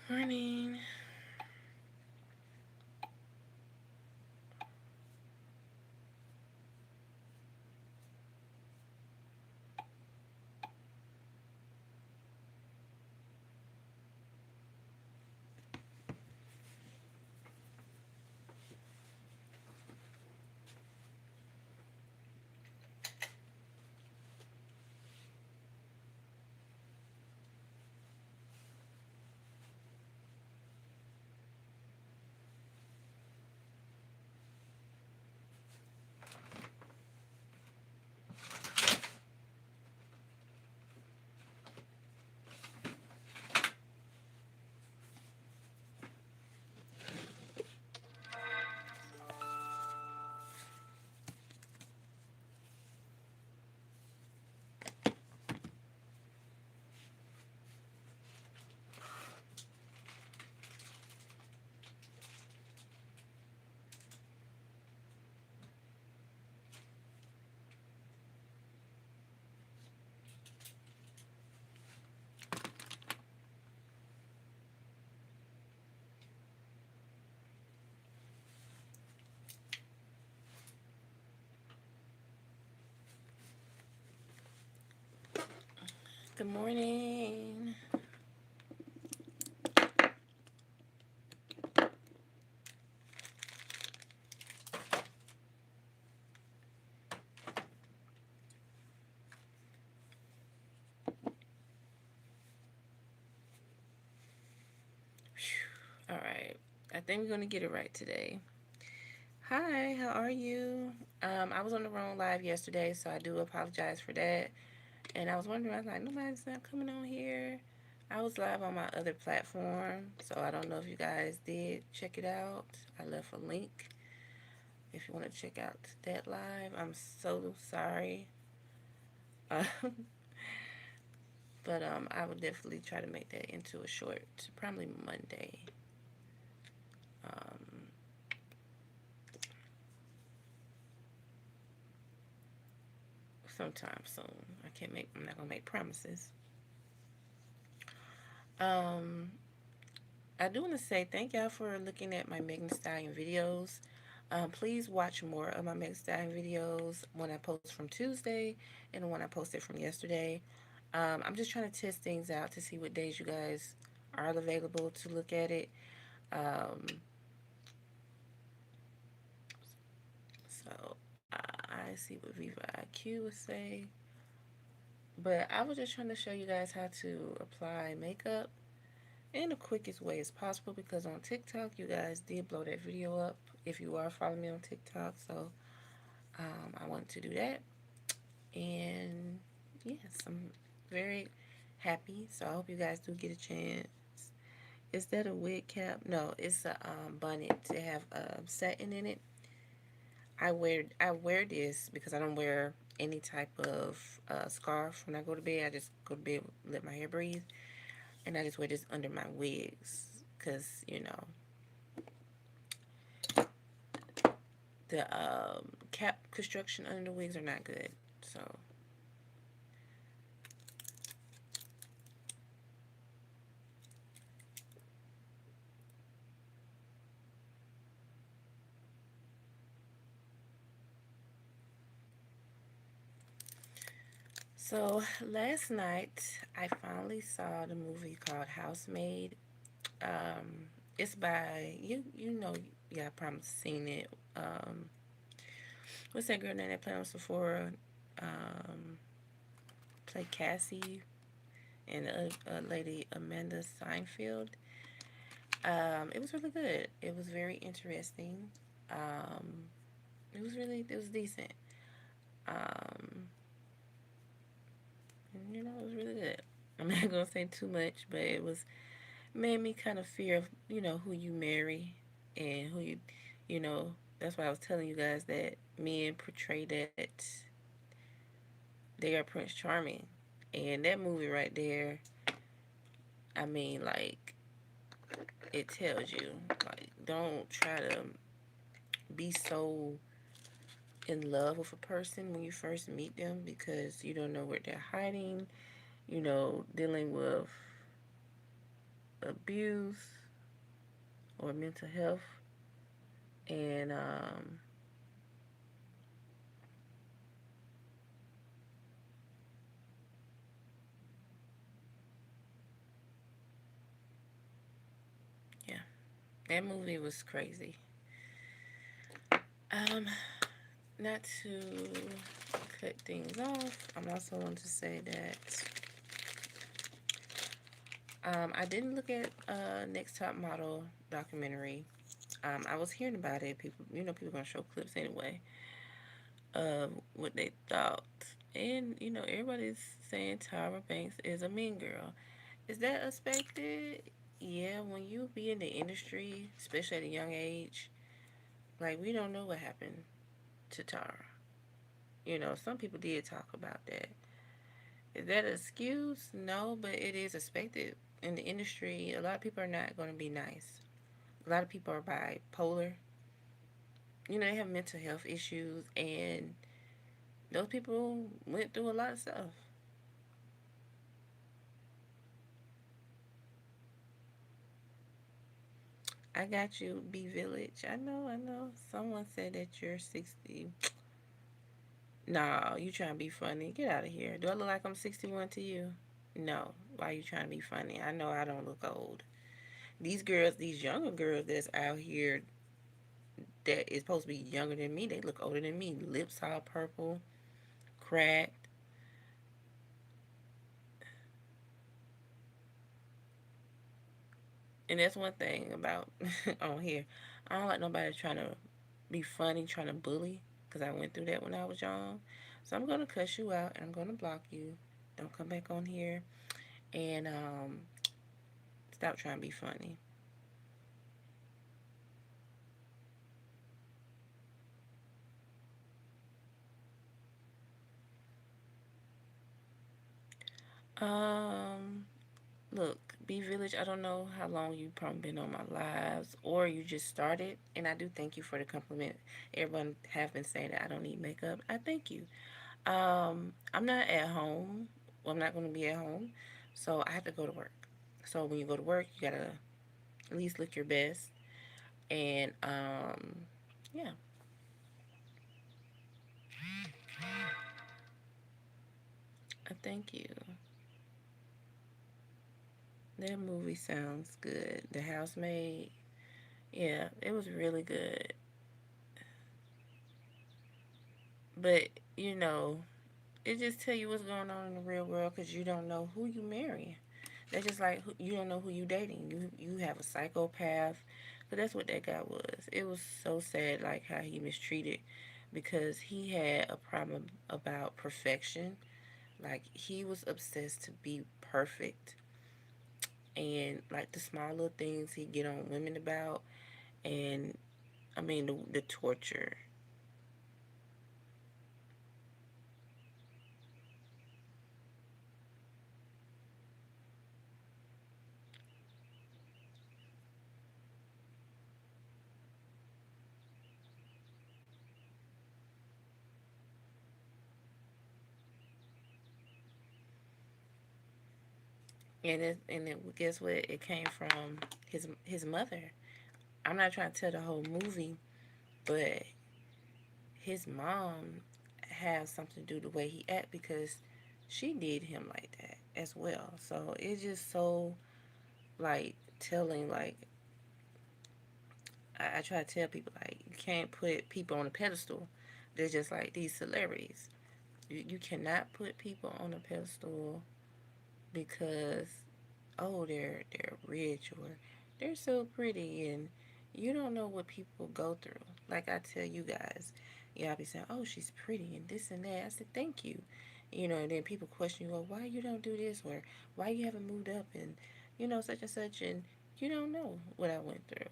Morning. Good morning. All right. I think we're going to get it right today. Hi, how are you? I was on the wrong live yesterday, so I do apologize for that. And I was wondering, I was like, nobody's not coming on here. I was live on my other platform, so I don't know if you guys did check it out. I left a link if you want to check out that live. I'm so sorry. Uh, but I would definitely try to make that into a short, probably Monday. Um, Sometime soon. I'm not gonna make promises. Um, I do want to say thank y'all for looking at my Megan Thee Stallion videos. Please watch more of my Megan Thee Stallion videos when I post from Tuesday and the one I posted from yesterday. I'm just trying to test things out to see what days you guys are available to look at it. Um, so I see what Viva IQ would say. But I was just trying to show you guys how to apply makeup in the quickest way as possible because on TikTok, you guys did blow that video up if you are following me on TikTok. So I wanted to do that. And yes, I'm very happy. So I hope you guys do get a chance. Is that a wig cap? No, it's a bonnet to have satin in it. I wear this because I don't wear any type of scarf when I go to bed. I just go to bed, let my hair breathe, and I just wear this under my wigs because the cap construction under the wigs are not good. So last night I finally saw the movie called Housemaid. It's by yeah, I probably seen it. What's that girl name that played on Sephora? Um, Played Cassie and a lady Amanda Seinfeld. It was really good. It was very interesting. Um, it was decent. Um, and, it was really good. I'm not gonna say too much, but it was made me kind of fear of who you marry and who you know. That's why I was telling you guys that men portray that they are Prince Charming, and that movie right there. I mean, like it tells you, like don't try to be so in love with a person when you first meet them because you don't know what they're hiding. Dealing with abuse or mental health, and yeah, that movie was crazy. Um, Not to cut things off, I'm also want to say that I didn't look at Next Top Model documentary. I was hearing about it. People, people gonna show clips anyway of what they thought, and everybody's saying Tyra Banks is a mean girl. Is that expected? Yeah, when you be in the industry, especially at a young age, like we don't know what happened to Tara. Some people did talk about that. Is that an excuse? No, but it is expected in the industry. A lot of people are not going to be nice. A lot of people are bipolar. They have mental health issues, and those people went through a lot of stuff. I got you, B Village. I know, I know. Someone said that you're 60. No, you trying to be funny. Get out of here. Do I look like I'm 61 to you? No. Why you trying to be funny? I know I don't look old. These girls, these younger girls that's out here that is supposed to be younger than me, they look older than me. Lips all purple, cracked. And that's one thing about on here. I don't like nobody trying to be funny, trying to bully, because I went through that when I was young. So I'm going to cuss you out and I'm going to block you. Don't come back on here and stop trying to be funny. Um, Look, B Village, I don't know how long you've probably been on my lives or you just started. And I do thank you for the compliment. Everyone have been saying that I don't need makeup. I thank you. I'm not at home. Well, I'm not going to be at home. So I have to go to work. So when you go to work, you got to at least look your best. And yeah, I thank you. That movie sounds good. The Housemaid. Yeah, it was really good. But, you know, it just tell you what's going on in the real world because you don't know who you marry. That's just like you don't know who you dating. You have a psychopath, but that's what that guy was. It was so sad, like how he mistreated, because he had a problem about perfection. Like he was obsessed to be perfect, and like the small little things he get on women about, and I mean the torture. Guess what? It came from his mother. I'm not trying to tell the whole movie, but his mom has something to do the way he act because she did him like that as well. So it's just so like telling like I try to tell people like you can't put people on a pedestal. They're just like these celebrities. You cannot put people on a pedestal because they're rich or they're so pretty and you don't know what people go through. Like I tell you guys, y'all be saying, "Oh, she's pretty and this and that." I said, "Thank you." And then people question you, "Well, why you don't do this or why you haven't moved up and such and such," and you don't know what I went through.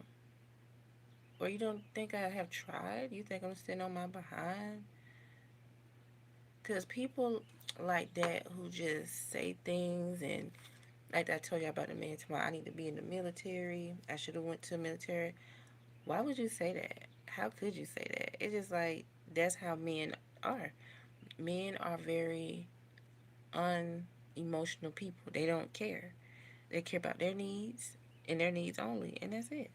Or you don't think I have tried? You think I'm sitting on my behind? Because people like that who just say things and like I told you about the man tomorrow, I need to be in the military. I should have went to the military. Why would you say that? How could you say that? It's just like that's how men are. Men are very unemotional people. They don't care. They care about their needs and their needs only, and that's it.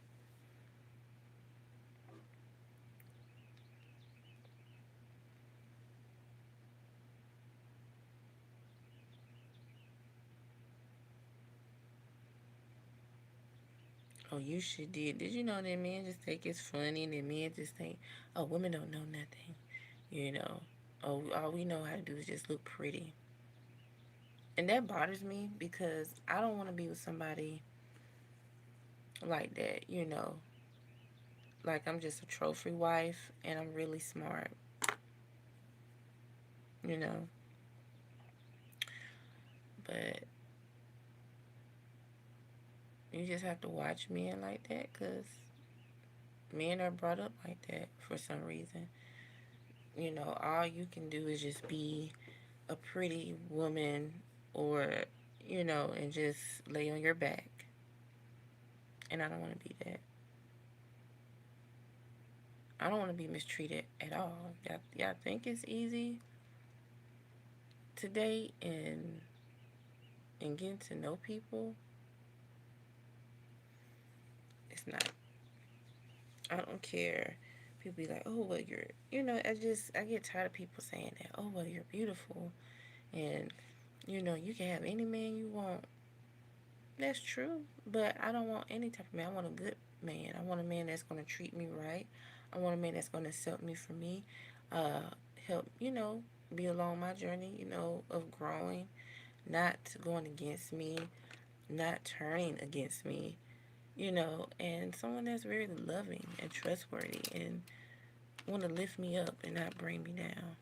Oh, you should did you know that men just think it's funny and that men just think, oh, women don't know nothing, you know. Oh, all we know how to do is just look pretty. And that bothers me because I don't want to be with somebody like that, you know. Like I'm just a trophy wife and I'm really smart, you know. But you just have to watch men like that because men are brought up like that for some reason. You know, all you can do is just be a pretty woman or, you know, and just lay on your back. And I don't want to be that. I don't want to be mistreated at all. Y'all think it's easy to date and getting to know people? It's not. I don't care. People be like, oh, well, you're, you know, I get tired of people saying that. Oh, well, you're beautiful. And, you know, you can have any man you want. That's true. But I don't want any type of man. I want a good man. I want a man that's going to treat me right. I want a man that's going to accept me for me. Uh, help, you know, be along my journey, you know, of growing, not going against me, not turning against me, you know, and someone that's very loving and trustworthy and want to lift me up and not bring me down.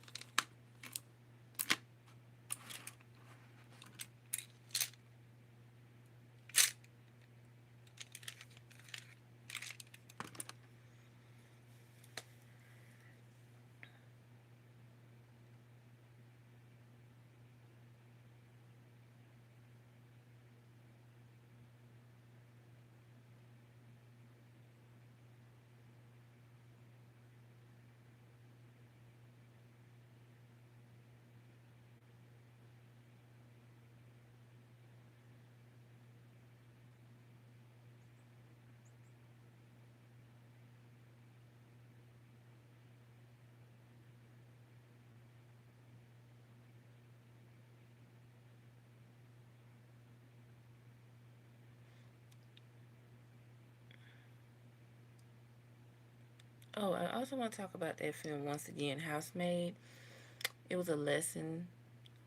Oh, I also want to talk about that film once again, Housemaid. It was a lesson.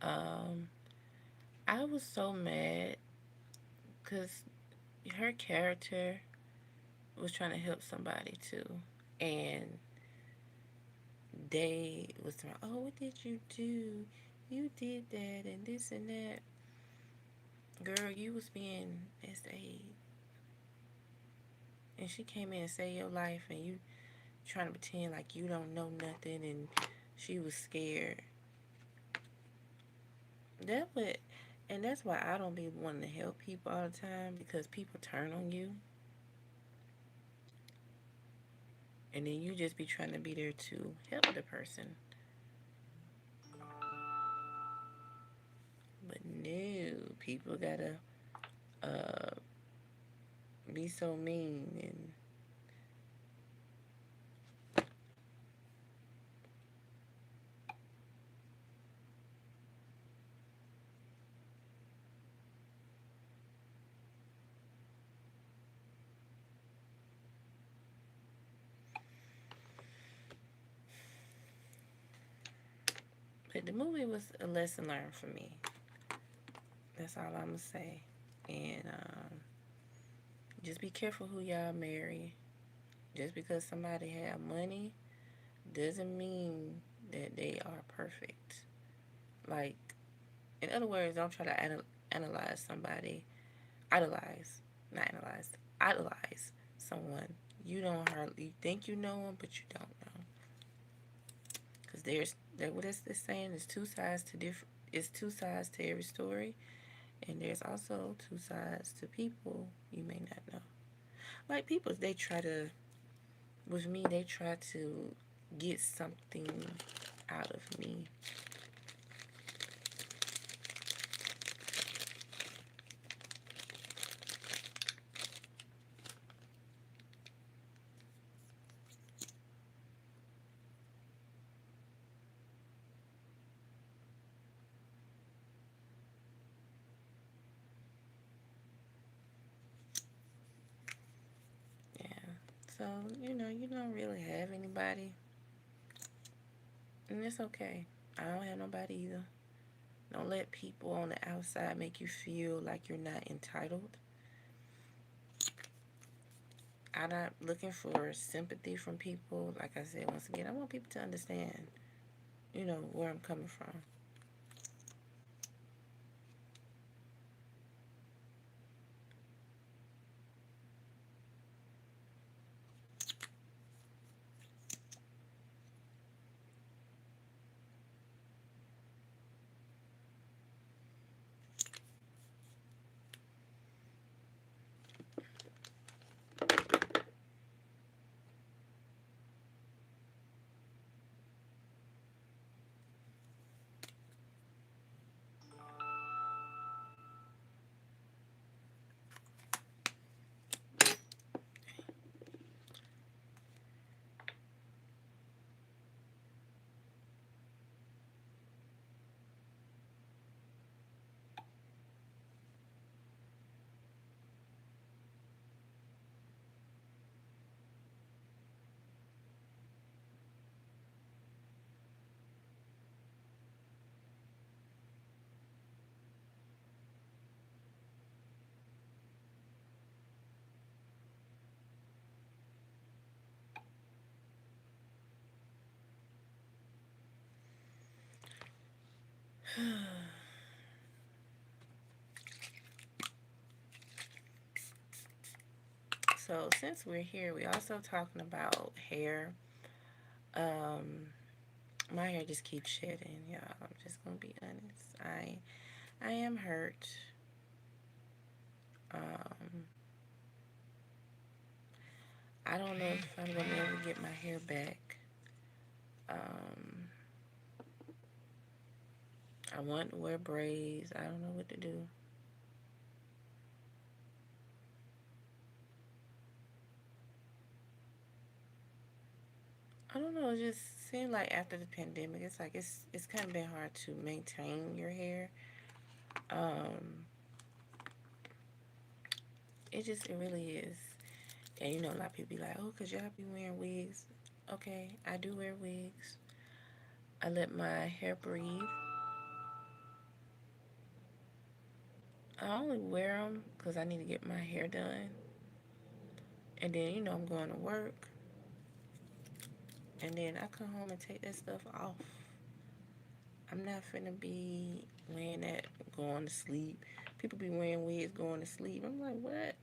Um, I was so mad because her character was trying to help somebody too, and they was like, "Oh, what did you do? You did that and this and that." Girl, you was being SA, and she came in and saved your life, and you trying to pretend like you don't know nothing, and she was scared. That would, and that's why I don't be wanting to help people all the time because people turn on you, and then you just be trying to be there to help the person. But no, people gotta uh, be so mean, and but the movie was a lesson learned for me. That's all I'm gonna say. And just be careful who y'all marry. Just because somebody have money doesn't mean that they are perfect. Like, in other words, don't try to analyze somebody. Idolize, not analyze. Idolize someone. You don't hardly you think you know them, but you don't know. Because there's that what it's saying is two sides to different. It's two sides to every story, and there's also two sides to people you may not know. Like people, they try to with me. They try to get something out of me. So, you don't really have anybody, and it's okay. I don't have nobody either. Don't let people on the outside make you feel like you're not entitled. I'm not looking for sympathy from people. Like I said, once again, I want people to understand, where I'm coming from. So, since we're here, we also talking about hair. Um, my hair just keeps shedding, y'all. I'm just gonna be honest. I am hurt. Um, I don't know if I'm gonna ever get my hair back. Um, I want to wear braids. I don't know what to do. I don't know. It just seemed like after the pandemic, it's like it's kind of been hard to maintain your hair. Um, it really is. And a lot of people be like, oh, cause y'all be wearing wigs. Okay, I do wear wigs. I let my hair breathe. I only wear them because I need to get my hair done. And then, I'm going to work. And then I come home and take that stuff off. I'm not finna be wearing that going to sleep. People be wearing wigs going to sleep. I'm like, what?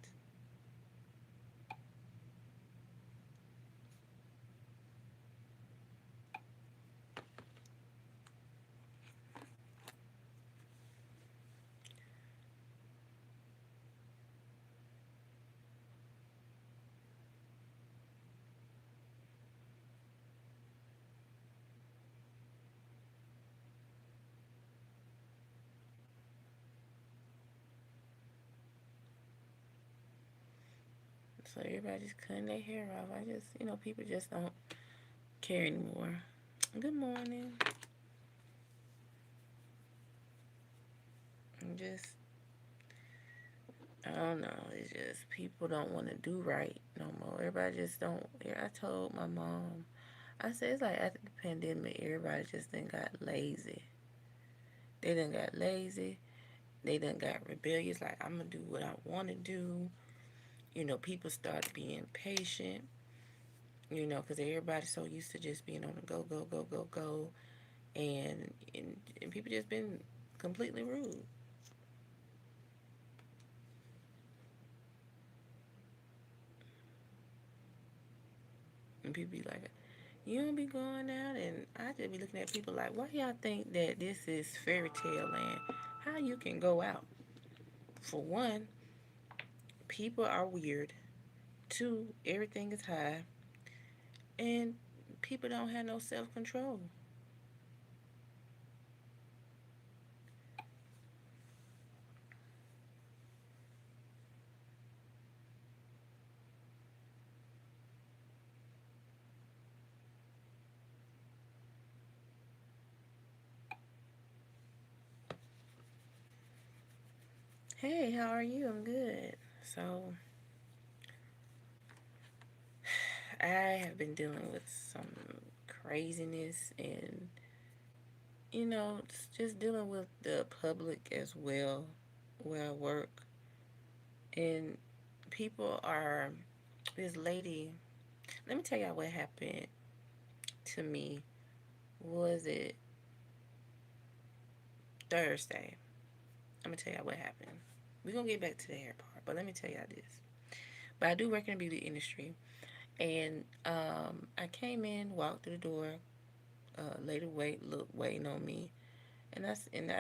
So everybody just cutting their hair off. I just, people just don't care anymore. Good morning. I'm just, I don't know. It's just people don't want to do right no more. Everybody just don't. I told my mom, I said it's like after the pandemic, everybody just then got lazy. They done got lazy. They done got rebellious. Like I'm gonna do what I want to do. People start being patient. Because everybody's so used to just being on the go, go, go, go, go, and people just been completely rude. And people be like, you don't be going out, and I just be looking at people like, why y'all think that this is fairy tale land? How you can go out? For one, people are weird. Two, everything is high, and people don't have no self control. Hey, how are you? I'm good. So I have been dealing with some craziness and, just dealing with the public as well where I work. And people are, this lady, let me tell y'all what happened to me. Was it Thursday? I'm going to tell y'all what happened. We're going to get back to the hair part, but let me tell y'all this. But I do work in the beauty industry. And I came in, walked through the door, lady waiting on me. And I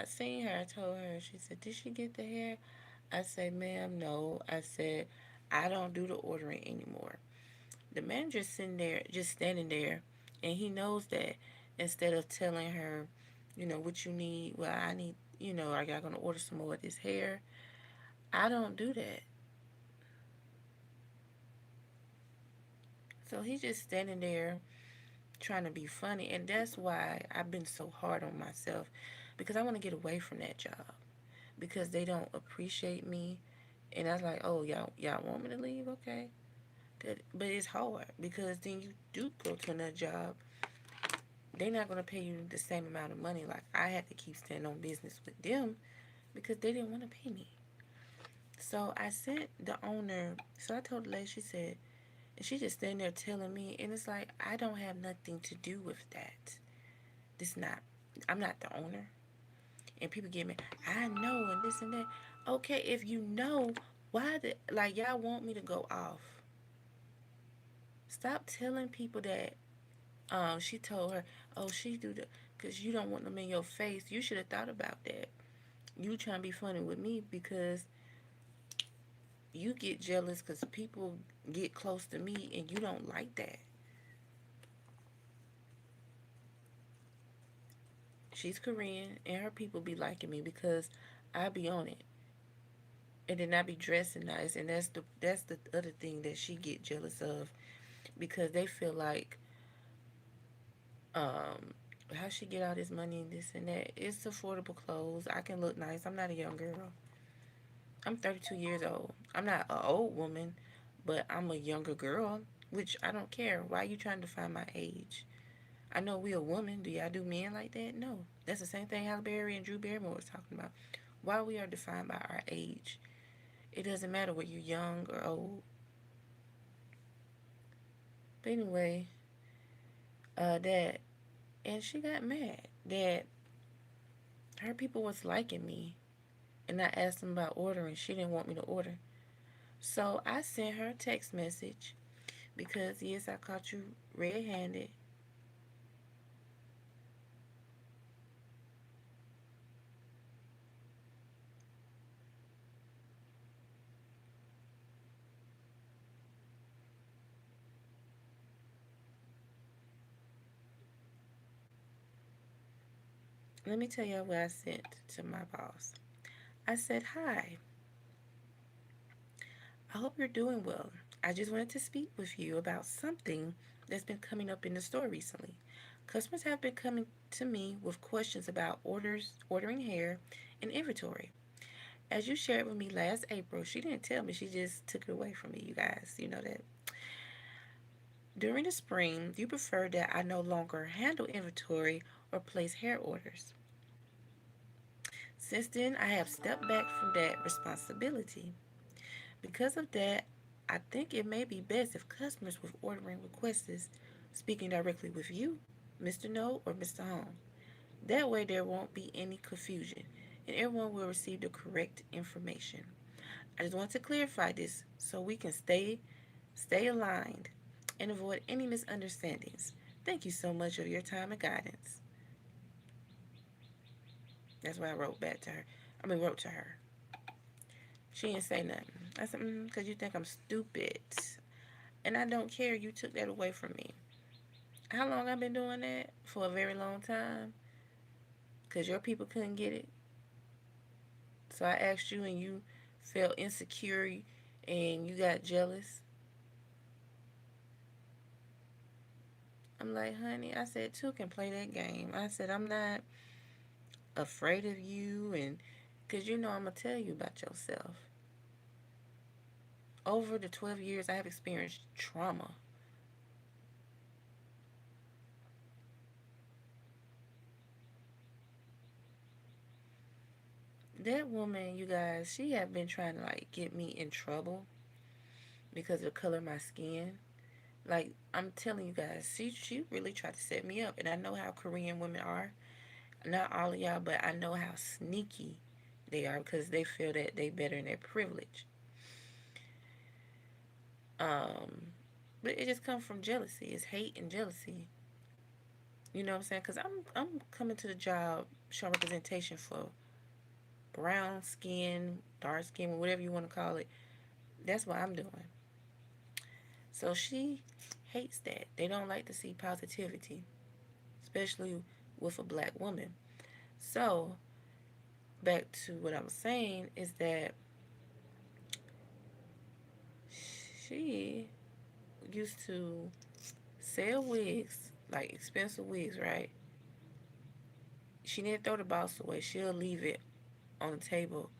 seen her. I told her. She said, "Did she get the hair?" I said, "Ma'am, no." I said, "I don't do the ordering anymore." The manager's sitting there, just standing there, and he knows that. Instead of telling her, what you need, well, I need, are y'all gonna order some more of this hair? I don't do that. So he's just standing there trying to be funny, and that's why I've been so hard on myself because I want to get away from that job because they don't appreciate me. And I was like, oh, y'all want me to leave? Okay. But it's hard because then you do go to another job. They're not going to pay you the same amount of money. Like, I had to keep staying on business with them because they didn't want to pay me. So I sent the owner, so I told the lady, she said, and she just standing there telling me, and it's like, I don't have nothing to do with that. This not, I'm not the owner. And people get me, I know, and this and that. Okay, if you know, why like, y'all want me to go off? Stop telling people that. She told her, oh, she do the, cause you don't want them in your face. You should have thought about that. You trying to be funny with me because you get jealous because people get close to me and you don't like that. She's Korean and her people be liking me because I be on it. And then I be dressing nice, and that's the other thing that she get jealous of because they feel like um how she get all this money and this and that. It's affordable clothes. I can look nice. I'm not a young girl. I'm 32 years old. I'm not an old woman, but I'm a younger girl, which I don't care. Why are you trying to find my age? I know we a woman. Do y'all do men like that? No. That's the same thing Halle Berry and Drew Barrymore was talking about. Why we are defined by our age. It doesn't matter whether you're young or old. But anyway, that and she got mad that her people was liking me, and I asked them about ordering. She didn't want me to order. So I sent her a text message because yes, I caught you red-handed. Let me tell y'all what I sent to my boss. I said, "Hi, I hope you're doing well. I just wanted to speak with you about something that's been coming up in the store recently. Customers have been coming to me with questions about ordering hair, and inventory. As you shared with me last April, she didn't tell me, she just took it away from me, you guys. You know that. During the spring, you preferred that I no longer handle inventory or place hair orders. Since then, I have stepped back from that responsibility. Because of that, I think it may be best if customers with ordering requests speaking directly with you, Mr. No or Mr. Home. That way there won't be any confusion and everyone will receive the correct information. I just want to clarify this so we can stay aligned and avoid any misunderstandings. Thank you so much for your time and guidance." That's what I wrote back to her. Wrote to her. She didn't say nothing. I said, because you think I'm stupid. And I don't care. You took that away from me. How long I've been doing that? For a very long time. Because your people couldn't get it. So I asked you and you felt insecure and you got jealous. I'm like, honey, I said, two can play that game. I said, I'm not afraid of you. And because I'm going to tell you about yourself. Over the 12 years, I have experienced trauma. That woman, you guys, she have been trying to like get me in trouble because of the color of my skin. Like I'm telling you guys, she really tried to set me up, and I know how Korean women are. Not all of y'all, but I know how sneaky they are because they feel that they better in their privilege. Um, but it just comes from jealousy. It's hate and jealousy. You know what I'm saying? Because I'm coming to the job showing representation for brown skin, dark skin, whatever you want to call it. That's what I'm doing. So she hates that. They don't like to see positivity, especially with a black woman. So back to what I was saying is that she used to sell wigs, like expensive wigs, right? She didn't throw the box away. She'll leave it on the table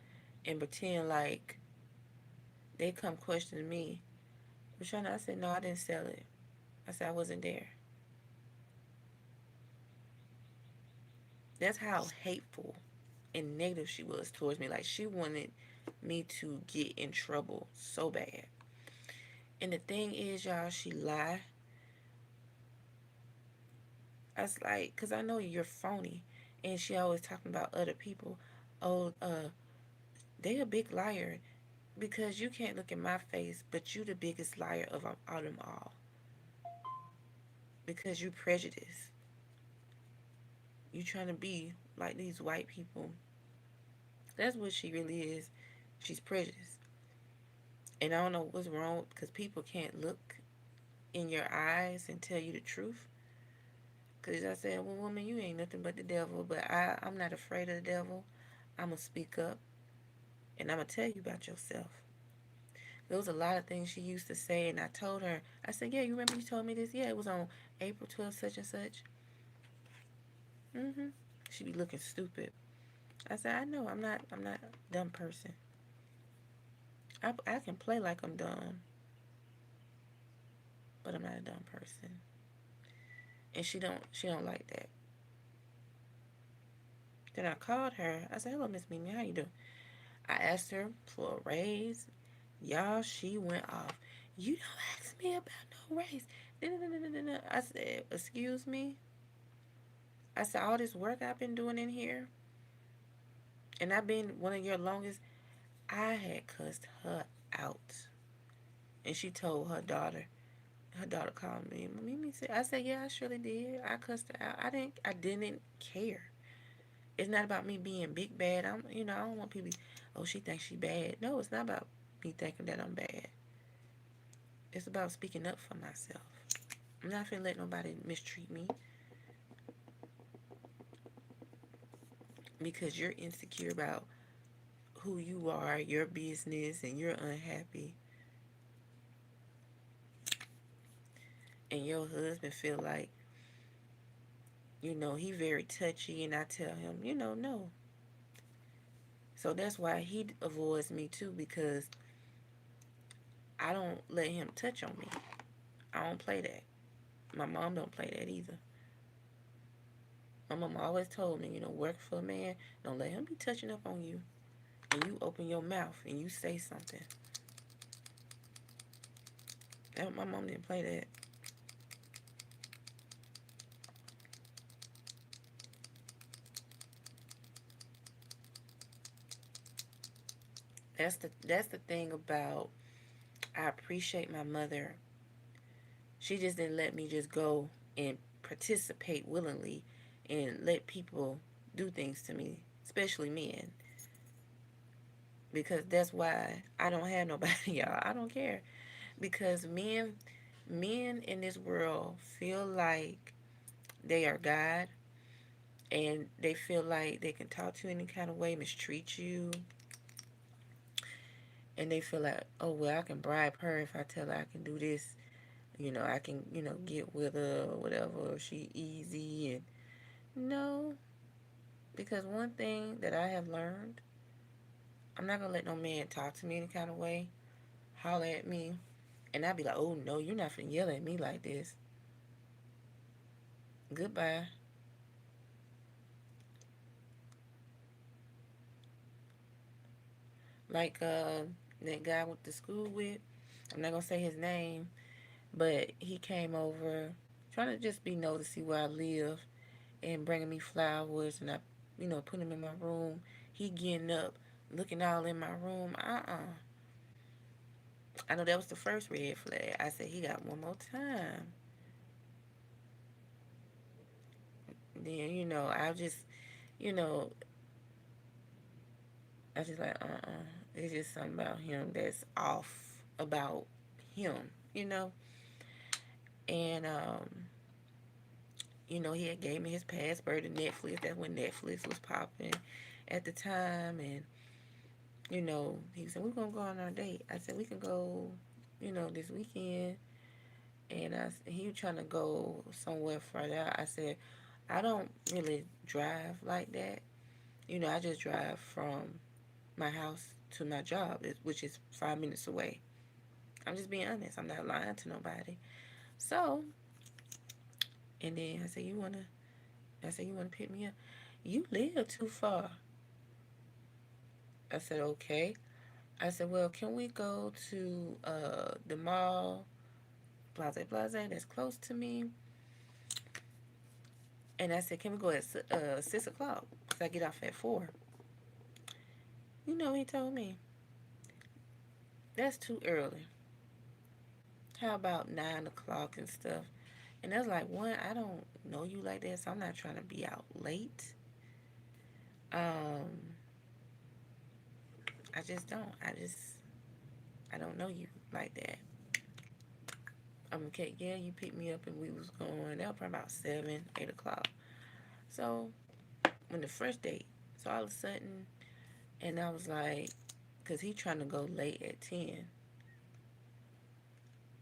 and pretend like they come question me. Rashana, I said, no, I didn't sell it. I said, I wasn't there. That's how hateful and negative she was towards me. Like, she wanted me to get in trouble so bad. And the thing is, y'all, she lied. I was like, because I know you're phony. And she always talking about other people. Oh, they a big liar. Because you can't look in my face, but you the biggest liar of all them all. Because you prejudice. You trying to be like these white people. That's what she really is. She's prejudiced. And I don't know what's wrong because people can't look in your eyes and tell you the truth. Because I said, well, woman, you ain't nothing but the devil. But I'm not afraid of the devil. I'm going to speak up and I'm going to tell you about yourself. There was a lot of things she used to say, and I told her, I said, yeah, you remember you told me this? Yeah, it was on April 12th, such and such. Mm-hmm. She be looking stupid. I said, I know, I'm not a dumb person. I can play like I'm dumb, but I'm not a dumb person. And she don't like that. Then I called her. I said, hello, Miss Mimi, how you doing? I asked her for a raise. Y'all, she went off. You don't ask me about no raise. No. I said, excuse me? I said, all this work I've been doing in here, and I've been one of your longest, I had cussed her out. And she told her daughter called me. Mimi said, I said, yeah, I surely did. I cussed her out. I didn't care. It's not about me being big bad. I don't want people, oh, she thinks she bad. No, it's not about me thinking that I'm bad. It's about speaking up for myself. I'm not finna let nobody mistreat me because you're insecure about who you are, your business, and you're unhappy. And your husband feel like, he very touchy, and I tell him, no. So that's why he avoids me too, because I don't let him touch on me. I don't play that. My mom don't play that either. My mom always told me, work for a man, don't let him be touching up on you. And you open your mouth and you say something. My mom didn't play that. That's the thing about, I appreciate my mother. She just didn't let me just go and participate willingly and let people do things to me, especially men. Because that's why I don't have nobody, y'all. I don't care. Because men in this world feel like they are God, and they feel like they can talk to you any kind of way, mistreat you, and they feel like, oh well, I can bribe her if I tell her I can do this. I can, get with her or whatever, or she easy. And no, because one thing that I have learned, I'm not gonna let no man talk to me any kind of way, holler at me, and I'd be like, oh no, you're not finna yell at me like this. Goodbye. Like that guy I went to school with. I'm not gonna say his name, but he came over trying to just be nosy, see where I live, and bringing me flowers, and I, put him in my room. He getting up, looking all in my room. I know that was the first red flag. I said he got one more time. Then you know, I just like It's just something about him that's off about him, and he had gave me his password to Netflix. That's when Netflix was popping at the time, and he said we're gonna go on our date. I said we can go, this weekend, and he was trying to go somewhere further out. I said I don't really drive like that. I just drive from my house to my job, which is 5 minutes away. I'm just being honest. I'm not lying to nobody. So, and then I said, you wanna pick me up? You live too far. I said, okay. I said, well, can we go to the mall, blase, that's close to me? And I said, can we go at 6 o'clock? Because I get off at 4. He told me, that's too early. How about 9 o'clock and stuff? And I was like, one, I don't know you like that, so I'm not trying to be out late. Um, I just don't. I don't know you like that. Okay, yeah, you picked me up and we was going. That was probably about 7, 8 o'clock. So when the first date, so all of a sudden, and I was like, cause he trying to go late at 10,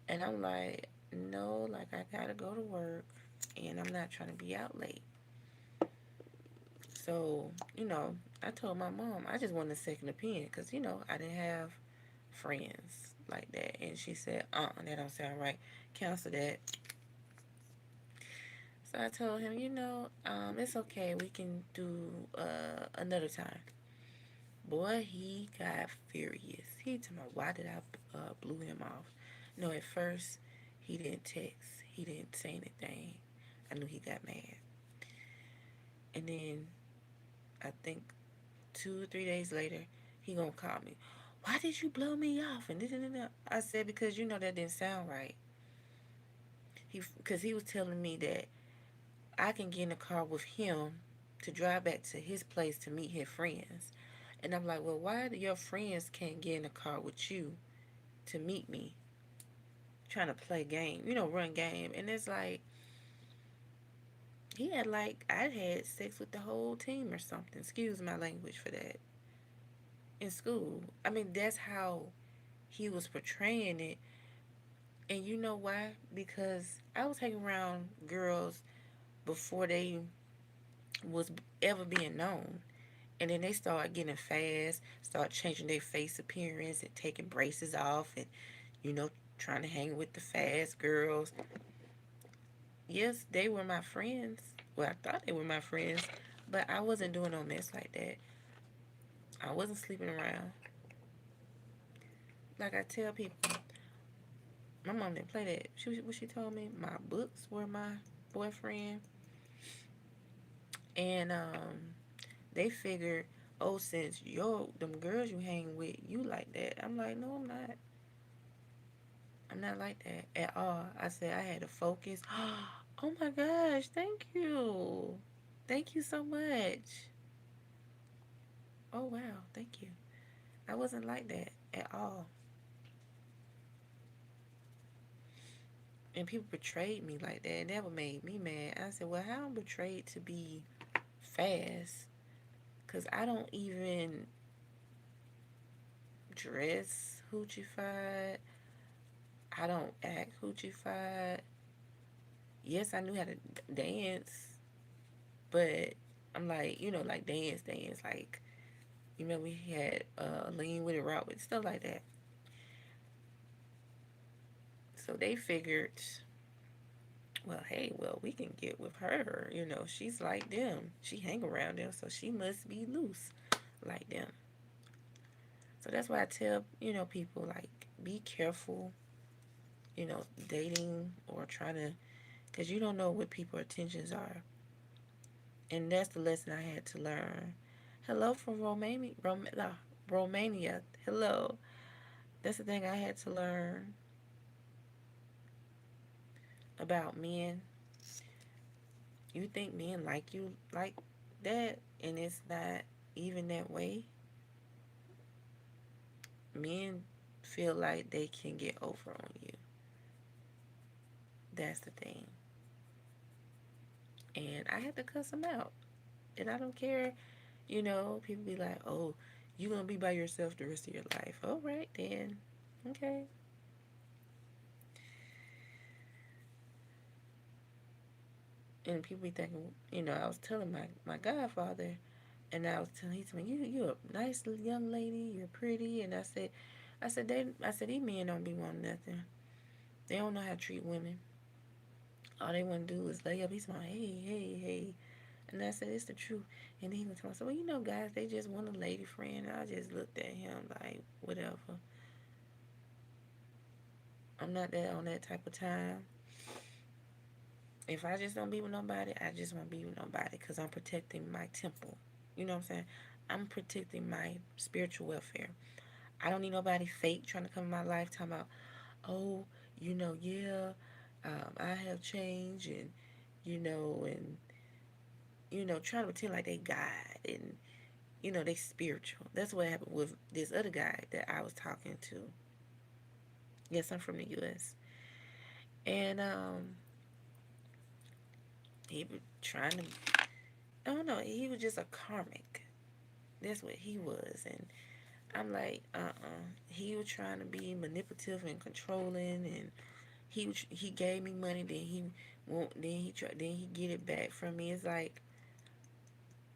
and I'm like, no, like I gotta go to work, and I'm not trying to be out late. So I told my mom I just wanted a second opinion, cause I didn't have friends like that, and she said, that don't sound right. Cancel that. So I told him, it's okay. We can do another time. Boy, he got furious. He told me, why did I blew him off? No, at first, he didn't text. He didn't say anything. I knew he got mad. And then, I think 2 or 3 days later, he gonna call me. Why did you blow me off? And this. I said, because that didn't sound right. Because he was telling me that I can get in a car with him to drive back to his place to meet his friends. And I'm like, well, why do your friends can't get in a car with you to meet me? Trying to play game, run game. And it's like, he had like, I had sex with the whole team or something. Excuse my language for that. In school. I mean, that's how he was portraying it. And you know why? Because I was hanging around girls before they was ever being known. And then they start getting fast, start changing their face appearance and taking braces off and, you know, trying to hang with the fast girls. Yes, they were my friends. Well, I thought they were my friends, but I wasn't doing no mess like that. I wasn't sleeping around. Like I tell people, my mom didn't play that. What she told me, my books were my boyfriend. And they figured, oh, since them girls you hang with, you like that. I'm like, no, I'm not. I'm not like that at all. I said I had to focus. Oh my gosh, thank you. Thank you so much. Oh wow, thank you. I wasn't like that at all. And people betrayed me like that. It never made me mad. I said, well, how I'm betrayed to be fast? Because I don't even dress hoochified. I don't act hoochified. Yes, I knew how to dance, but I'm like, like dance, like, we had lean with it, rock with it, stuff like that. So they figured, well, hey, well, we can get with her. She's like them. She hang around them, so she must be loose like them. So that's why I tell, people like be careful, dating or trying to, because you don't know what people's intentions are. And that's the lesson I had to learn. Hello from Romania. Hello. That's the thing I had to learn about men. You think men like you like that, and it's not even that way. Men feel like they can get over on you. That's the thing. And I had to cuss them out. And I don't care, people be like, oh, you gonna be by yourself the rest of your life. All right then. Okay. And people be thinking, I was telling my godfather, and I was telling, he told me, you a nice young lady, you're pretty. And I said, these men don't be wanting nothing. They don't know how to treat women. All they want to do is lay up. He's like, hey, hey, hey. And I said, it's the truth. And he was telling me, well, guys, they just want a lady friend. And I just looked at him like, whatever. I'm not that on that type of time. If I just don't be with nobody, I just won't be with nobody because I'm protecting my temple. You know what I'm saying? I'm protecting my spiritual welfare. I don't need nobody fake trying to come in my life talking about, oh, yeah, I have changed and, and, trying to pretend like they God and, they spiritual. That's what happened with this other guy that I was talking to. Yes, I'm from the U.S. And he was trying to, I don't know, he was just a karmic. That's what he was. And I'm like, He was trying to be manipulative and controlling, and he gave me money, then he get it back from me. It's like,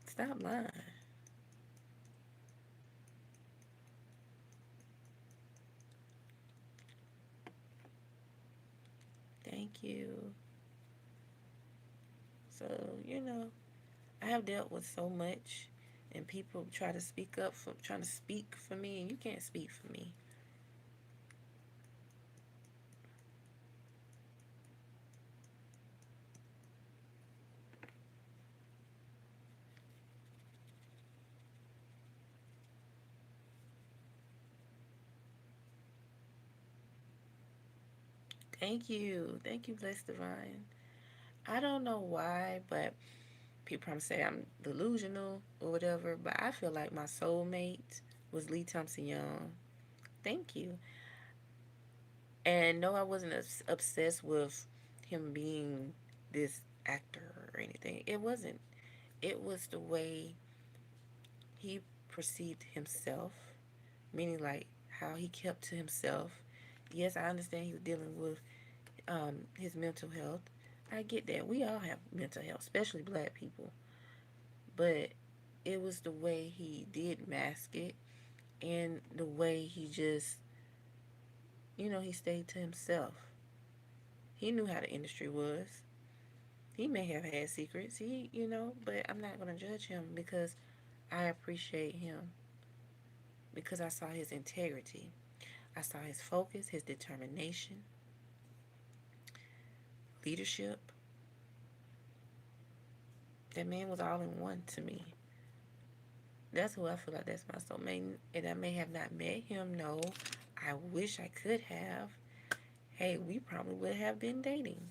stop lying. Thank you. So, I have dealt with so much, and people try to speak up for trying to speak for me, and you can't speak for me. Thank you, Blessed Divine. I don't know why, but people probably say I'm delusional or whatever, but I feel like my soulmate was Lee Thompson Young. Thank you. And no, I wasn't obsessed with him being this actor or anything. It wasn't. It was the way he perceived himself, meaning like how he kept to himself. Yes, I understand he was dealing with his mental health. I get that. We all have mental health, especially black people. But it was the way he did mask it and the way he just, he stayed to himself. He knew how the industry was. He may have had secrets, but I'm not going to judge him because I appreciate him because I saw his integrity. I saw his focus, his determination, leadership. That man was all in one to me. That's who I feel like that's my soulmate. And I may have not met him, no. I wish I could have. Hey, we probably would have been dating.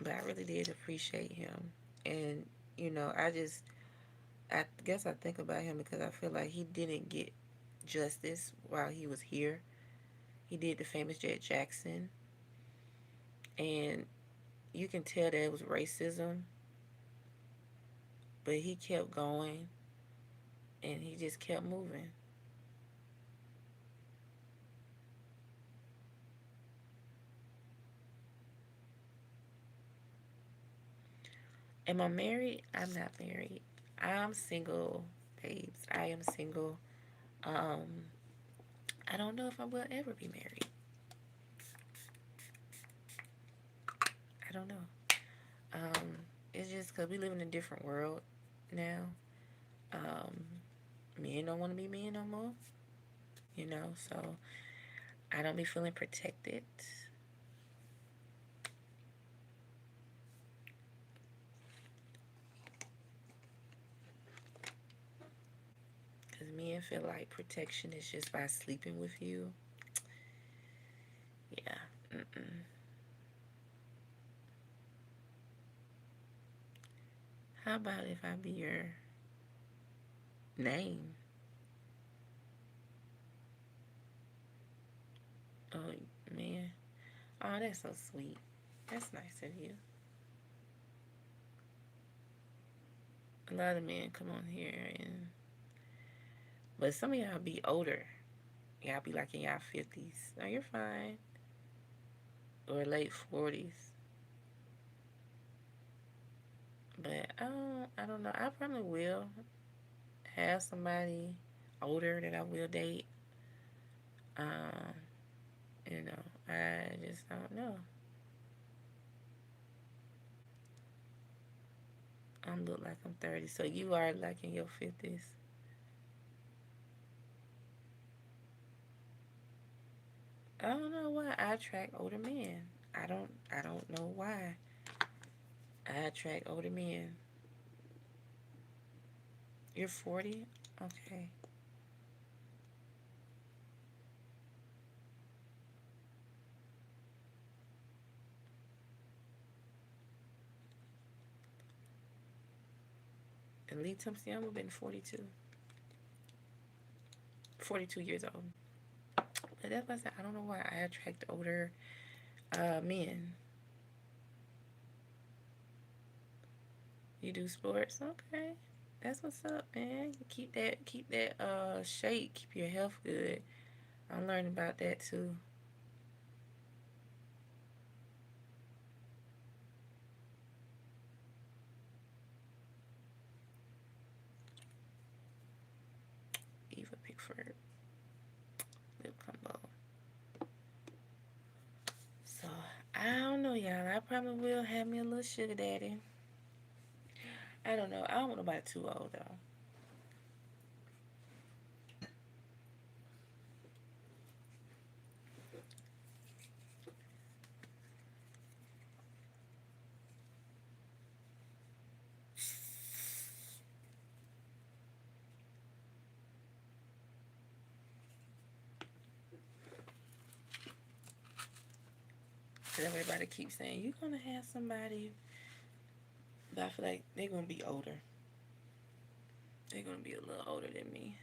But I really did appreciate him. And, I guess I think about him because I feel like he didn't get justice while he was here. He did the famous Jet Jackson. And you can tell that it was racism. But he kept going. And he just kept moving. Am I married? I'm not married. I'm single, babes. I am single. Um, I don't know if I will ever be married. I don't know. Um, it's just because we live in a different world now. Um, Men don't want to be men no more, you know, so I don't be feeling protected. Because men feel like protection is just by sleeping with you. Yeah. Mm-mm. How about if I be your name? Oh, man. Oh, that's so sweet. That's nice of you. A lot of men come on here and, but some of y'all be older. Y'all be like in y'all 50s. No, you're fine. Or late 40s. But I don't know. I probably will have somebody older that I will date. Um, I just don't know. I'm look like I'm 30, so you are like in your 50s. I don't know why I attract older men. I don't know why I attract older men. You're 40? Okay. And Lee Thompson Young would have been 42. 42 years old. But that's why I said I don't know why I attract older men. You do sports? Okay. That's what's up, man. Keep that shape, keep your health good. I'm learning about that too. Eva Pickford, lip combo. So I don't know, y'all. I probably will have me a little sugar daddy. I don't know. I don't want nobody too old though. Cause everybody keeps saying you're gonna have somebody, but I feel like they're gonna be older. They're gonna be a little older than me.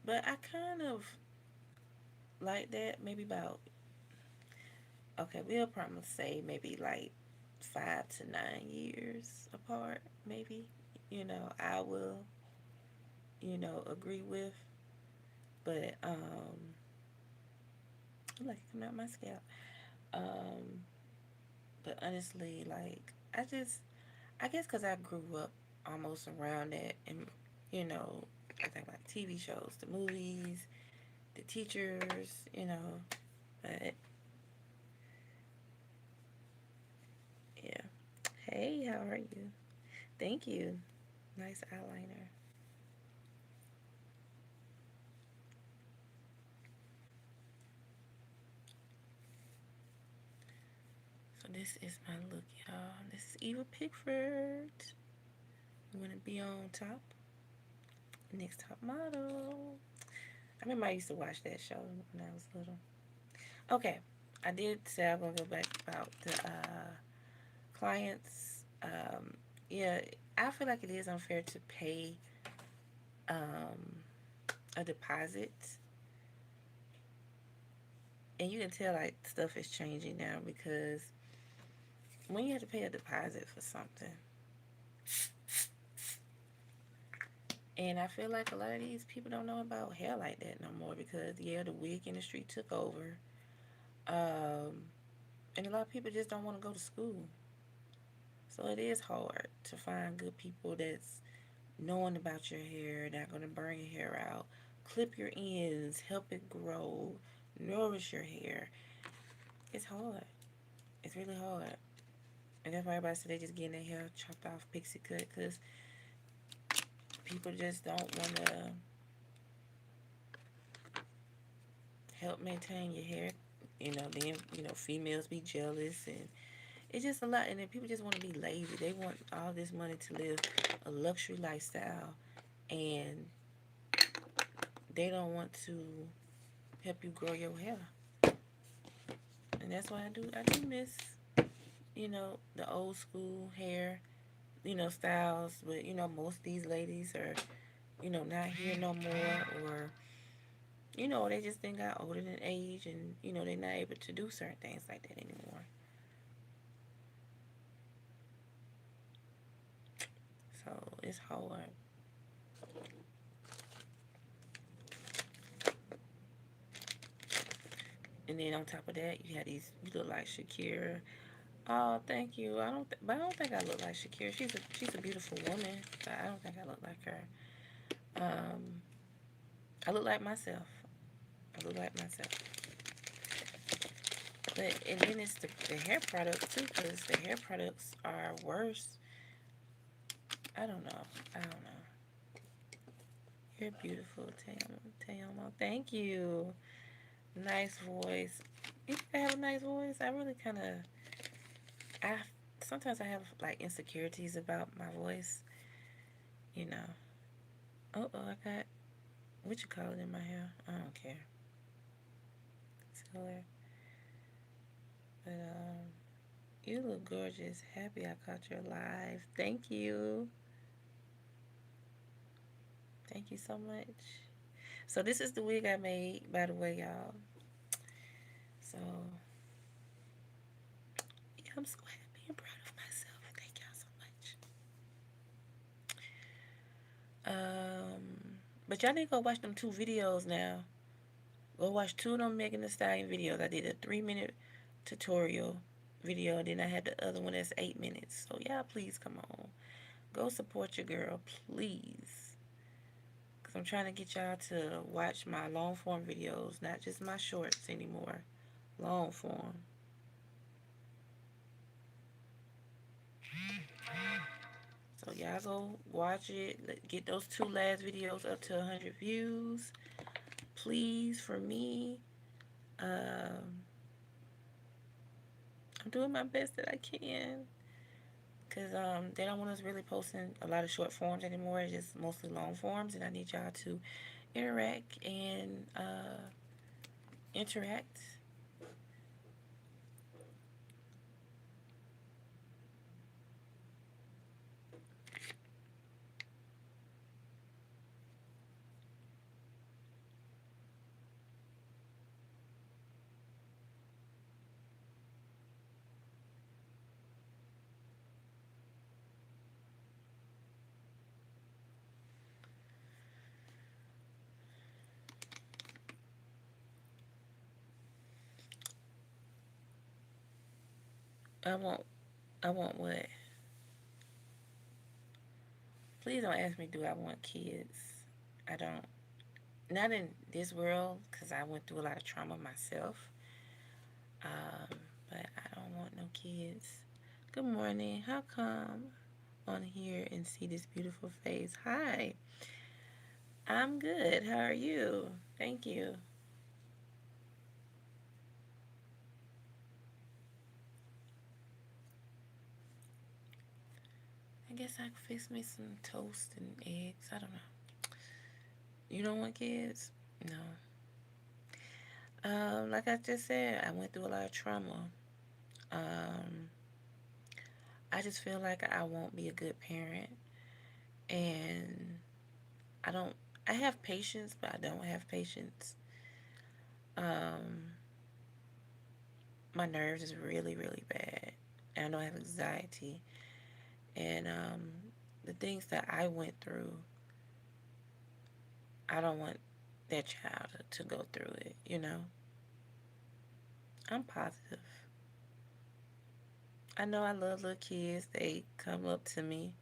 But I kind of like that. Maybe about okay. We'll probably say maybe like 5 to 9 years apart. Maybe I will agree with. But I like it coming out my scalp. Um, but honestly, like I guess because I grew up almost around that, and you know, I think like TV shows, the movies, the teachers, But yeah. Hey, how are you? Thank you. Nice eyeliner. So this is my look, y'all. This is Eva Pickford. I'm gonna be on top. Next top model. I remember I used to watch that show when I was little. Okay, I did say I'm gonna go back about the clients. Yeah, I feel like it is unfair to pay um, a deposit, and you can tell like stuff is changing now because when you have to pay a deposit for something, and I feel like a lot of these people don't know about hair like that no more because yeah, the wig industry took over, um, and a lot of people just don't want to go to school. So it is hard to find good people that's knowing about your hair, not going to burn your hair out, clip your ends, help it grow, nourish your hair. It's hard. It's really hard. And that's why everybody said they just getting their hair chopped off, pixie cut, because people just don't want to help maintain your hair. Then females be jealous, and it's just a lot. And then people just want to be lazy. They want all this money to live a luxury lifestyle, and they don't want to help you grow your hair. And that's why I do miss the old school hair styles. But most of these ladies are not here no more, or they just then got older than age, and they're not able to do certain things like that anymore. So it's hard. And then on top of that, you had these. You look like Shakira. Oh, thank you. But I don't think I look like Shakira. She's a beautiful woman, but I don't think I look like her. Um, I look like myself. I look like myself. But and then it's the hair products too, because the hair products are worse. I don't know. I don't know. You're beautiful, Tayama. Thank you. Nice voice. You think I have a nice voice? I really kind of. I sometimes I have like insecurities about my voice. You know. Oh, I got what you call it in my hair. I don't care. It's color. But you look gorgeous. Happy I caught your live. Thank you. Thank you so much. So this is the wig I made, by the way, y'all. So yeah, I'm so happy and proud of myself. Thank y'all so much. But y'all need to go watch them 2 videos now. Go watch 2 of them Megan Thee Stallion videos. I did a 3-minute tutorial video, and then I had the other one that's 8 minutes. So y'all, please come on, go support your girl, please. Cause I'm trying to get y'all to watch my long form videos, not just my shorts anymore. Long form. So y'all go watch it. Get those 2 last videos up to 100 views, please, for me. Um, I'm doing my best that I can. Because they don't want us really posting a lot of short forms anymore. It's just mostly long forms. And I need y'all to interact and interact. I want, I want what? Please don't ask me, do I want kids? I don't. Not in this world, because I went through a lot of trauma myself. But I don't want no kids. Good morning. How come on here and see this beautiful face? Hi. I'm good. How are you? Thank you. I guess I could fix me some toast and eggs. I don't know. You don't want kids? No. Like I just said, I went through a lot of trauma. Um, I just feel like I won't be a good parent, and I don't. I have patience, but I don't have patience. Um, my nerves is really, really bad. And I don't have anxiety, and the things that I went through, I don't want that child to go through it. I'm positive. I know I love little kids. They come up to me,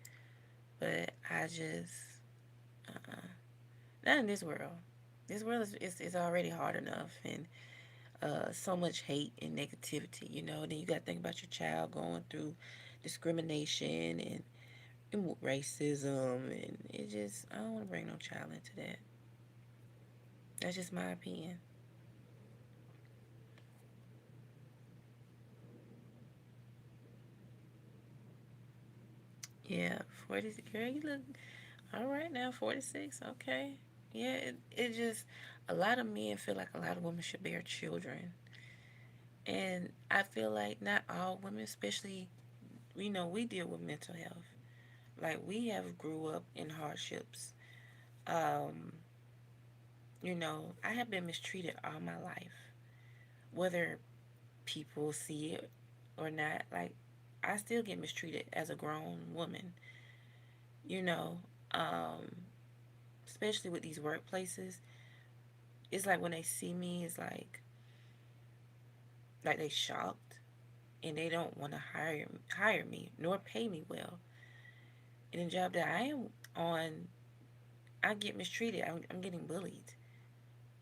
but I just not in this world. This world is already hard enough, and so much hate and negativity. Then you got to think about your child going through discrimination and and racism, and it just, I don't want to bring no child into that. That's just my opinion. Yeah, 40. Girl, you look all right now. 46. Okay. Yeah, it just, a lot of men feel like a lot of women should bear children, and I feel like not all women, especially, we deal with mental health. Like, we have grew up in hardships. Um, I have been mistreated all my life, whether people see it or not. Like, I still get mistreated as a grown woman, you know. Um, Especially with these workplaces. It's like when they see me, it's like they shocked, and they don't want to hire me nor pay me well. In the job that I am on, I get mistreated. I'm getting bullied,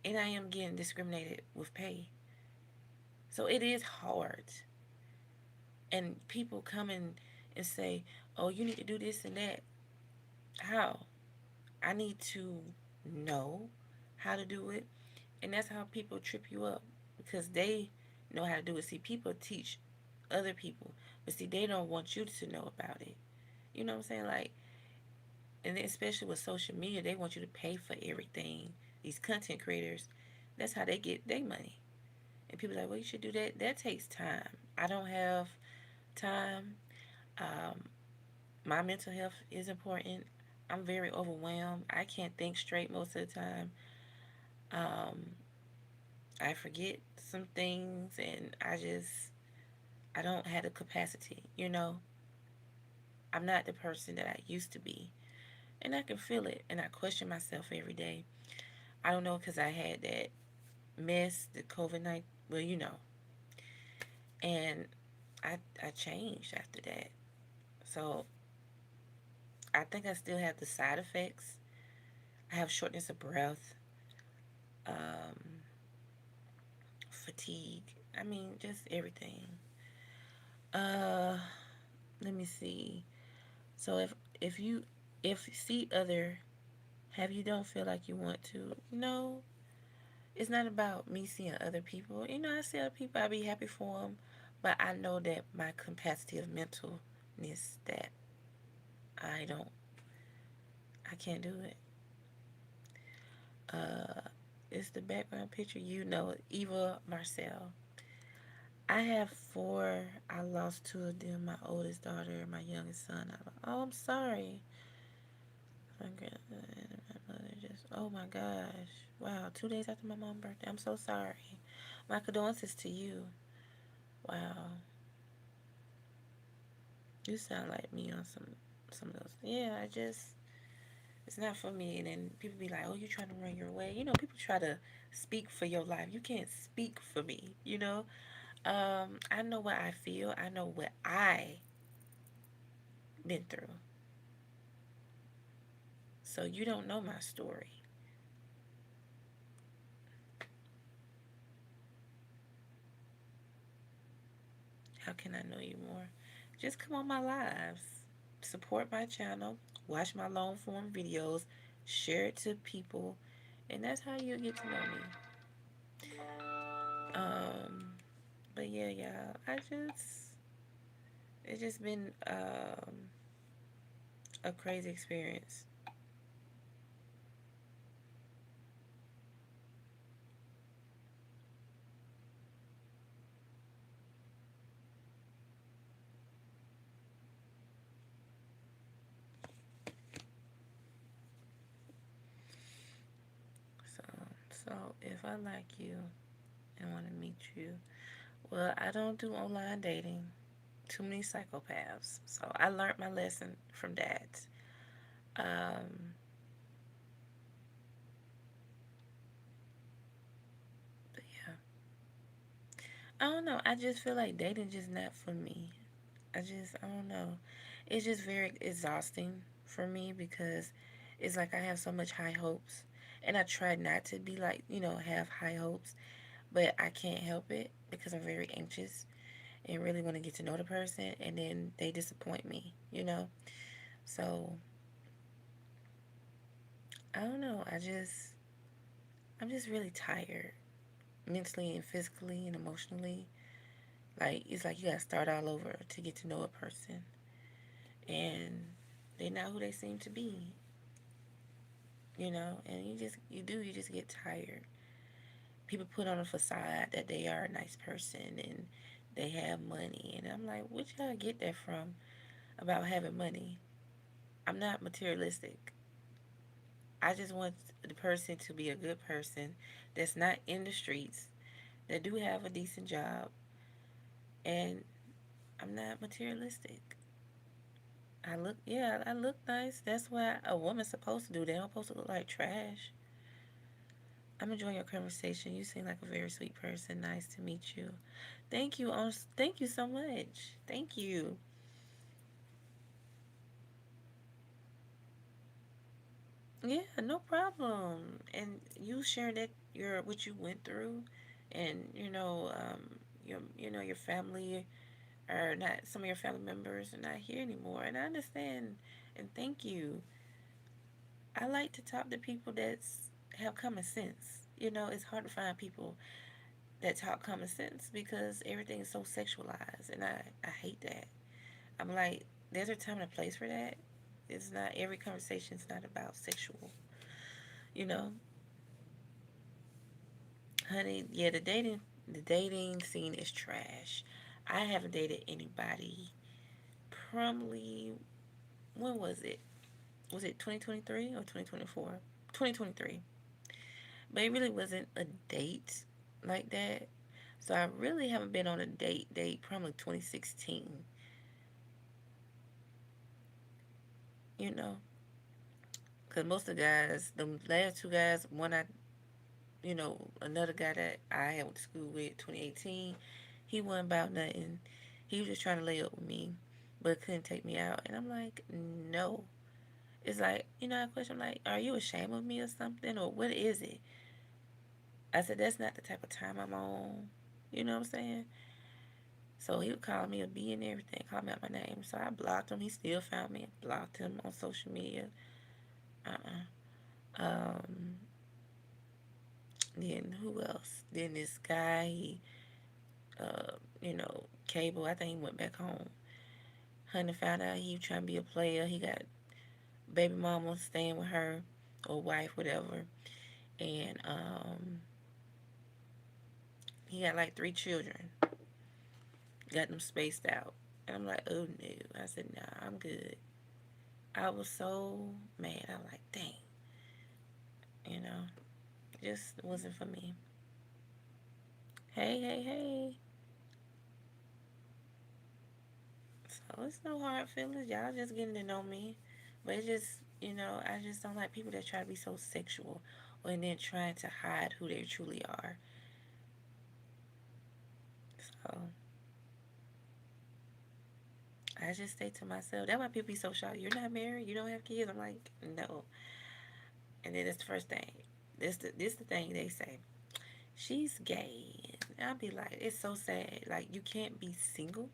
and I am getting discriminated with pay. So it is hard. And people come in and say, "Oh, you need to do this and that." How? I need to know how to do it, and that's how people trip you up, because they know how to do it. See, people teach other people, but see, they don't want you to know about it. You know what I'm saying? Like, and especially with social media, they want you to pay for everything. These content creators, that's how they get their money. And people are like, well, you should do that. That takes time. I don't have time. Um, my mental health is important. I'm very overwhelmed. I can't think straight most of the time. Um, I forget some things, and I don't have the capacity. I'm not the person that I used to be. And I can feel it, and I question myself every day. I don't know, because I had that mess, the COVID-19, well, and I changed after that. So I think I still have the side effects. I have shortness of breath, um, fatigue. I mean, just everything. Uh, Let me see. So if you see other, have you don't feel like you want to? No, it's not about me seeing other people. I see other people, I be happy for them, but I know that my capacity of mentalness, that I don't, I can't do it. Uh, it's the background picture. Eva Marcille. I have four. I lost two of them. My oldest daughter, my youngest son. Oh, I'm sorry. My grandmother and my mother just. Oh my gosh! Wow, 2 days after my mom's birthday. I'm so sorry. My condolences to you. Wow, you sound like me on some of those. Yeah, it's not for me. And then people be like, "Oh, you trying to run your way?" People try to speak for your life. You can't speak for me. I know what I feel. I know what I been through. So you don't know my story. How can I know you more? Just come on my lives, support my channel, watch my long form videos, share it to people, and that's how you'll get to know me. Um, but yeah, y'all, it's just been a crazy experience. So, so if I like you and want to meet you, well, I don't do online dating. Too many psychopaths. So I learned my lesson from that. Um, but yeah, I don't know. I just feel like dating just not for me. I don't know. It's just very exhausting for me, because it's like I have so much high hopes, and I try not to be like, have high hopes, but I can't help it because I'm very anxious and really want to get to know the person, and then they disappoint me. So I don't know. I'm just really tired, mentally and physically and emotionally. Like it's like you gotta start all over to get to know a person, and they're not who they seem to be. And you just get tired. People put on a facade that they are a nice person and they have money, and I'm like, what y'all get that from about having money? I'm not materialistic. I just want the person to be a good person that's not in the streets, that do have a decent job, and I'm not materialistic. I look nice. That's what a woman's supposed to do. They don't supposed to look like trash. I'm enjoying your conversation. You seem like a very sweet person. Nice to meet you. Thank you. Thank you so much. Thank you. Yeah, no problem. And you sharing that your what you went through, and your family are not some of your family members are not here anymore, and I understand. And thank you. I like to talk to people that's have common sense. It's hard to find people that talk common sense because everything is so sexualized, and I hate that. I'm like, there's a time and a place for that. It's not every conversation is not about sexual, you know. Honey, yeah, the dating scene is trash. I haven't dated anybody probably, when was it? Was it 2023 or 2024? 2023. But it really wasn't a date like that. So I really haven't been on a date probably 2016, you know. Because most of the guys, the last two guys, another guy that I had went to school with 2018, he wasn't about nothing. He was just trying to lay up with me, but couldn't take me out. And I'm like, no. It's like, a question like, are you ashamed of me or something? Or what is it? I said, that's not the type of time I'm on. You know what I'm saying? So he would call me a B and everything, call me out my name. So I blocked him. He still found me. I blocked him on social media. Um, then who else? Then this guy, cable. I think he went back home. Honey found out he was trying to be a player. He got baby mama staying with her or wife, whatever. And he got like 3 children. Got them spaced out. And I'm like, oh no. I said, nah, I'm good. I was so mad. I was like, dang. You know, just wasn't for me. Hey, hey, hey. So it's no hard feelings. Y'all just getting to know me. But it's just, I just don't like people that try to be so sexual or and then trying to hide who they truly are. So I just stay to myself. That's why people be so shocked. You're not married? You don't have kids? I'm like, no. And then it's the first thing. This the thing they say. She's gay. And I'll be like, it's so sad. Like, you can't be single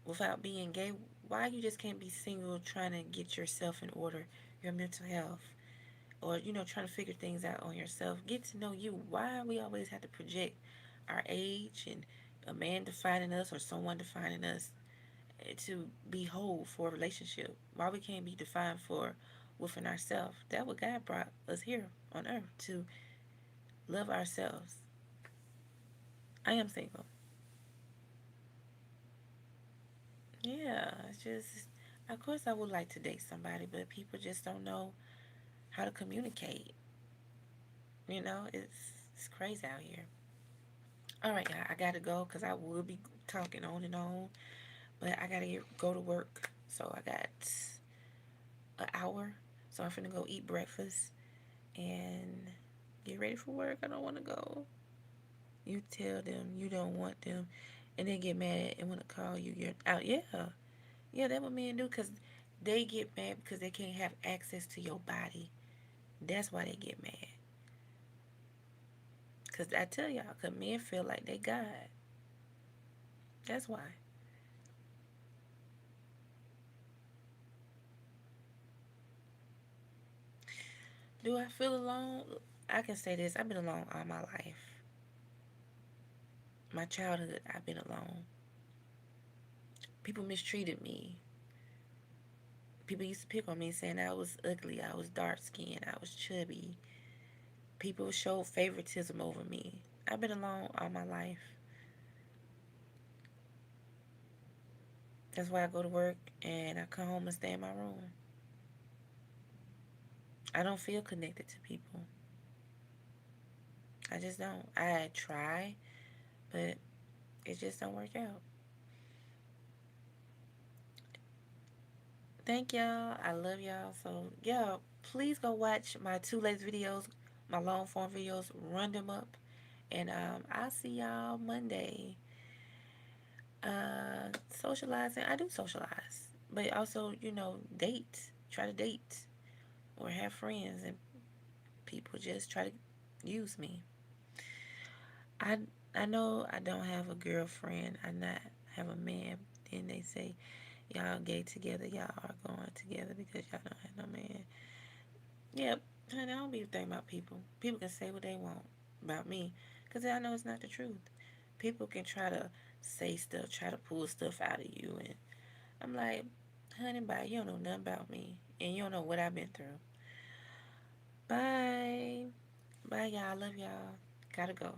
without being gay. Why you just can't be single trying to get yourself in order, your mental health, or, trying to figure things out on yourself? Get to know you. Why we always have to project our age and a man defining us or someone defining us to be whole for a relationship? Why we can't be defined for within ourselves? That what God brought us here on earth to love ourselves. I am single. Yeah, it's just, of course, I would like to date somebody, but people just don't know how to communicate. It's crazy out here. All right, y'all, I gotta go because I will be talking on and on, but I gotta go to work. So I got an hour, so I'm finna go eat breakfast and get ready for work. I don't want to go. You tell them you don't want them, and then get mad and want to call you. You're out. Yeah, yeah, that's what men do because they get mad because they can't have access to your body. That's why they get mad. Because I tell y'all, because men feel like they God. That's why. Do I feel alone? I can say this. I've been alone all my life. My childhood, I've been alone. People mistreated me. People used to pick on me saying I was ugly, I was dark skinned, I was chubby. People showed favoritism over me. I've been alone all my life. That's why I go to work and I come home and stay in my room. I don't feel connected to people. I just don't. I try, but it just don't work out. Thank y'all. I love y'all. So, y'all, please go watch my two latest videos, my long form videos. Run them up. And I'll see y'all Monday. Socializing. I do socialize. But also, date. Try to date. Or have friends. And people just try to use me. I I know I don't have a girlfriend. I not have a man. Then they say y'all gay together. Y'all are going together because y'all don't have no man. Yep, honey, I don't be thinking about people. People can say what they want about me because I know it's not the truth. People can try to say stuff, try to pull stuff out of you, and I'm like, honey, bye. You don't know nothing about me, and you don't know what I've been through. Bye, bye, y'all. Love y'all. Gotta go.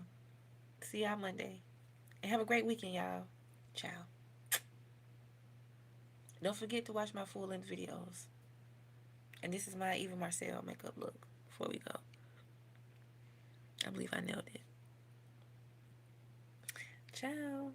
See y'all Monday, and have a great weekend, y'all. Ciao. Don't forget to watch my full length videos. And this is my Eva Marcille makeup look before we go. I believe I nailed it. Ciao.